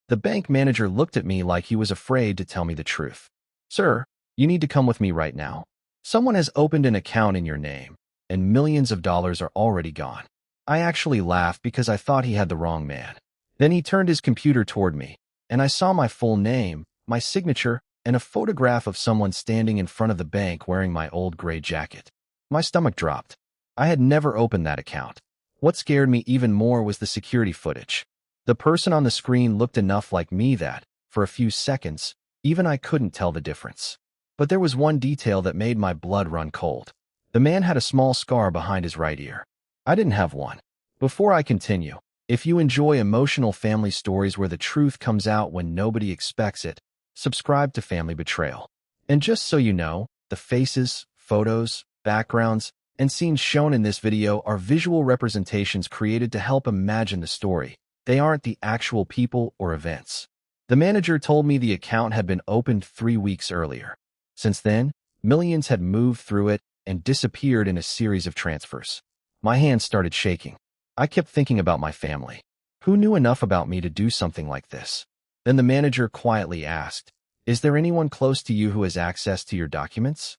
The bank manager looked at me like he was afraid to tell me the truth. "Sir, you need to come with me right now. Someone has opened an account in your name, and millions of dollars are already gone." I actually laughed because I thought he had the wrong man. Then he turned his computer toward me, and I saw my full name, my signature, and a photograph of someone standing in front of the bank wearing my old gray jacket. My stomach dropped. I had never opened that account. What scared me even more was the security footage. The person on the screen looked enough like me that, for a few seconds, even I couldn't tell the difference. But there was one detail that made my blood run cold. The man had a small scar behind his right ear. I didn't have one. Before I continue, if you enjoy emotional family stories where the truth comes out when nobody expects it, subscribe to Family Betrayal. And just so you know, the faces, photos, backgrounds, and scenes shown in this video are visual representations created to help imagine the story. They aren't the actual people or events. The manager told me the account had been opened 3 weeks earlier. Since then, millions had moved through it and disappeared in a series of transfers. My hands started shaking. I kept thinking about my family. Who knew enough about me to do something like this? Then the manager quietly asked, "Is there anyone close to you who has access to your documents?"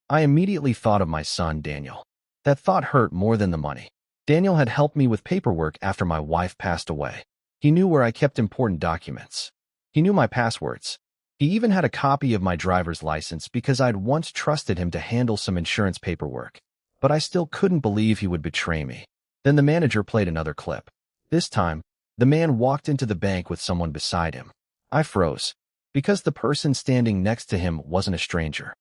I immediately thought of my son, Daniel. That thought hurt more than the money. Daniel had helped me with paperwork after my wife passed away. He knew where I kept important documents. He knew my passwords. He even had a copy of my driver's license because I'd once trusted him to handle some insurance paperwork. But I still couldn't believe he would betray me. Then the manager played another clip. This time, the man walked into the bank with someone beside him. I froze, because the person standing next to him wasn't a stranger.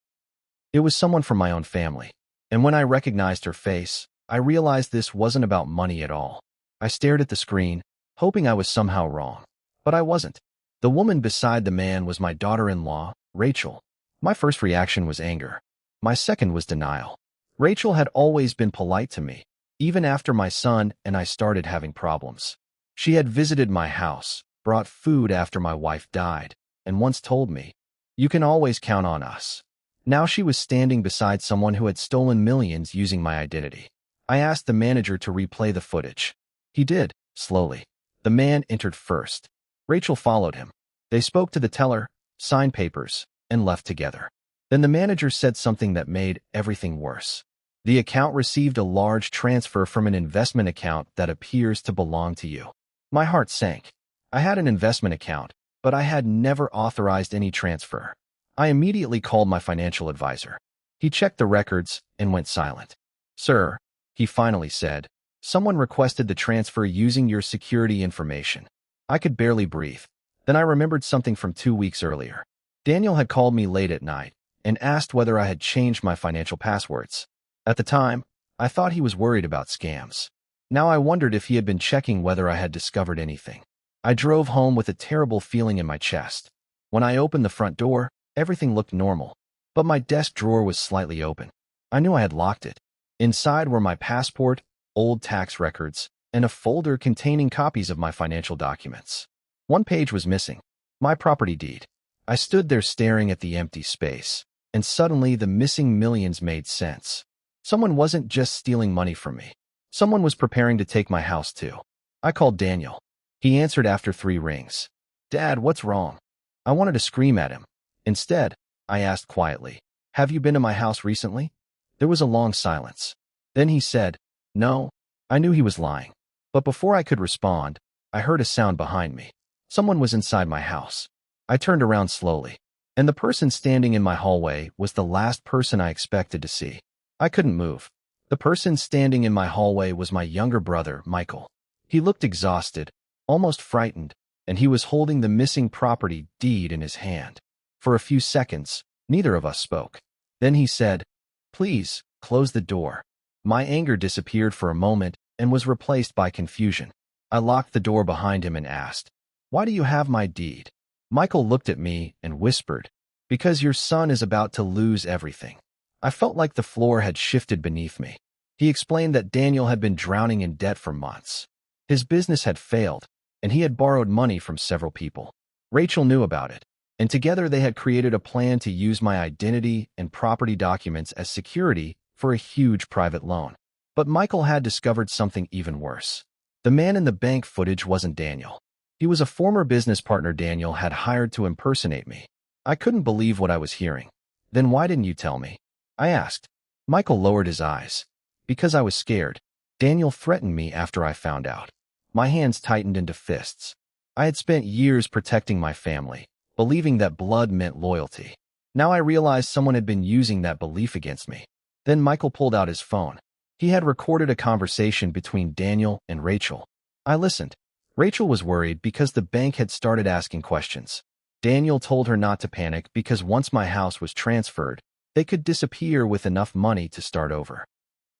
It was someone from my own family. And when I recognized her face, I realized this wasn't about money at all. I stared at the screen, hoping I was somehow wrong. But I wasn't. The woman beside the man was my daughter-in-law, Rachel. My first reaction was anger. My second was denial. Rachel had always been polite to me, even after my son and I started having problems. She had visited my house, brought food after my wife died, and once told me, "You can always count on us." Now she was standing beside someone who had stolen millions using my identity. I asked the manager to replay the footage. He did, slowly. The man entered first. Rachel followed him. They spoke to the teller, signed papers, and left together. Then the manager said something that made everything worse. "The account received a large transfer from an investment account that appears to belong to you." My heart sank. I had an investment account, but I had never authorized any transfer. I immediately called my financial advisor. He checked the records and went silent. "Sir," he finally said, "someone requested the transfer using your security information." I could barely breathe. Then I remembered something from 2 weeks earlier. Daniel had called me late at night and asked whether I had changed my financial passwords. At the time, I thought he was worried about scams. Now I wondered if he had been checking whether I had discovered anything. I drove home with a terrible feeling in my chest. When I opened the front door, everything looked normal, but my desk drawer was slightly open. I knew I had locked it. Inside were my passport, old tax records, and a folder containing copies of my financial documents. One page was missing, my property deed. I stood there staring at the empty space, and suddenly the missing millions made sense. Someone wasn't just stealing money from me. Someone was preparing to take my house too. I called Daniel. He answered after 3 rings. "Dad, what's wrong?" I wanted to scream at him. Instead, I asked quietly, "Have you been to my house recently?" There was a long silence. Then he said, "No." I knew he was lying. But before I could respond, I heard a sound behind me. Someone was inside my house. I turned around slowly, and the person standing in my hallway was the last person I expected to see. I couldn't move. The person standing in my hallway was my younger brother, Michael. He looked exhausted, almost frightened, and he was holding the missing property deed in his hand. For a few seconds, neither of us spoke. Then he said, "Please, close the door." My anger disappeared for a moment and was replaced by confusion. I locked the door behind him and asked, "Why do you have my deed?" Michael looked at me and whispered, "Because your son is about to lose everything." I felt like the floor had shifted beneath me. He explained that Daniel had been drowning in debt for months. His business had failed, and he had borrowed money from several people. Rachel knew about it, and together they had created a plan to use my identity and property documents as security for a huge private loan. But Michael had discovered something even worse. The man in the bank footage wasn't Daniel. He was a former business partner Daniel had hired to impersonate me. I couldn't believe what I was hearing. Then why didn't you tell me? I asked. Michael lowered his eyes. Because I was scared. Daniel threatened me after I found out. My hands tightened into fists. I had spent years protecting my family, believing that blood meant loyalty. Now I realized someone had been using that belief against me. Then Michael pulled out his phone. He had recorded a conversation between Daniel and Rachel. I listened. Rachel was worried because the bank had started asking questions. Daniel told her not to panic because once my house was transferred, they could disappear with enough money to start over.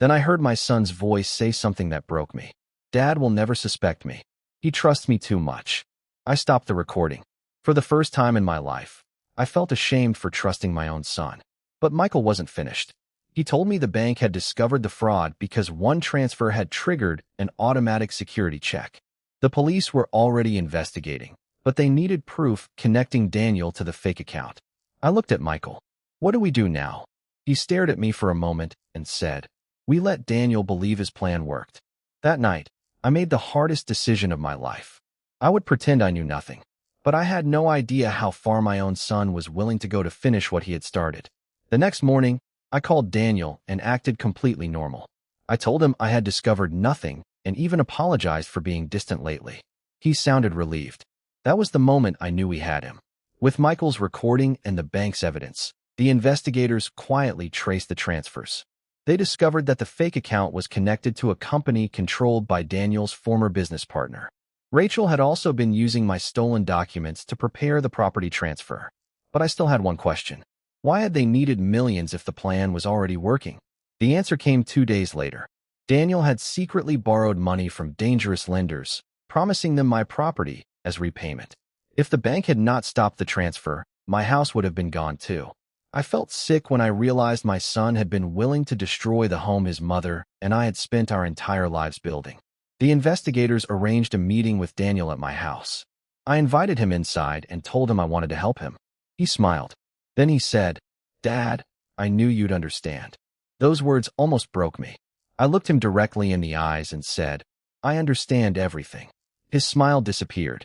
Then I heard my son's voice say something that broke me. Dad will never suspect me. He trusts me too much. I stopped the recording. For the first time in my life, I felt ashamed for trusting my own son. But Michael wasn't finished. He told me the bank had discovered the fraud because one transfer had triggered an automatic security check. The police were already investigating, but they needed proof connecting Daniel to the fake account. I looked at Michael. What do we do now? He stared at me for a moment and said, we let Daniel believe his plan worked. That night, I made the hardest decision of my life. I would pretend I knew nothing, but I had no idea how far my own son was willing to go to finish what he had started. The next morning, I called Daniel and acted completely normal. I told him I had discovered nothing and even apologized for being distant lately. He sounded relieved. That was the moment I knew we had him. With Michael's recording and the bank's evidence, the investigators quietly traced the transfers. They discovered that the fake account was connected to a company controlled by Daniel's former business partner. Rachel had also been using my stolen documents to prepare the property transfer. But I still had one question. Why had they needed millions if the plan was already working? The answer came 2 days later. Daniel had secretly borrowed money from dangerous lenders, promising them my property as repayment. If the bank had not stopped the transfer, my house would have been gone too. I felt sick when I realized my son had been willing to destroy the home his mother and I had spent our entire lives building. The investigators arranged a meeting with Daniel at my house. I invited him inside and told him I wanted to help him. He smiled. Then he said, Dad, I knew you'd understand. Those words almost broke me. I looked him directly in the eyes and said, I understand everything. His smile disappeared.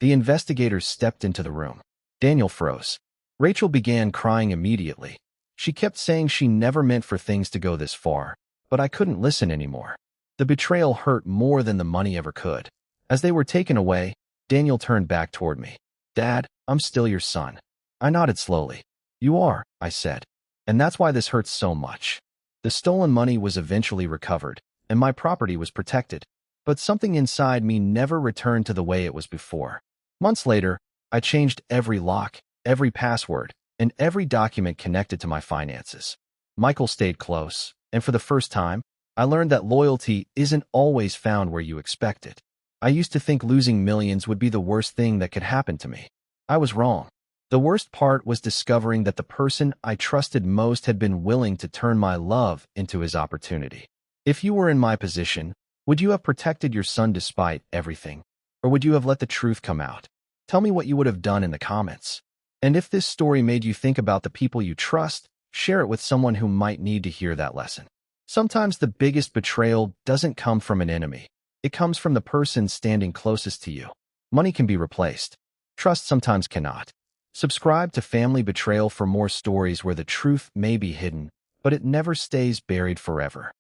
The investigators stepped into the room. Daniel froze. Rachel began crying immediately. She kept saying she never meant for things to go this far, but I couldn't listen anymore. The betrayal hurt more than the money ever could. As they were taken away, Daniel turned back toward me. Dad, I'm still your son. I nodded slowly. You are, I said. And that's why this hurts so much. The stolen money was eventually recovered, and my property was protected. But something inside me never returned to the way it was before. Months later, I changed every lock, every password, and every document connected to my finances. Michael stayed close, and for the first time, I learned that loyalty isn't always found where you expect it. I used to think losing millions would be the worst thing that could happen to me. I was wrong. The worst part was discovering that the person I trusted most had been willing to turn my love into his opportunity. If you were in my position, would you have protected your son despite everything? Or would you have let the truth come out? Tell me what you would have done in the comments. And if this story made you think about the people you trust, share it with someone who might need to hear that lesson. Sometimes the biggest betrayal doesn't come from an enemy. It comes from the person standing closest to you. Money can be replaced. Trust sometimes cannot. Subscribe to Family Betrayal for more stories where the truth may be hidden, but it never stays buried forever.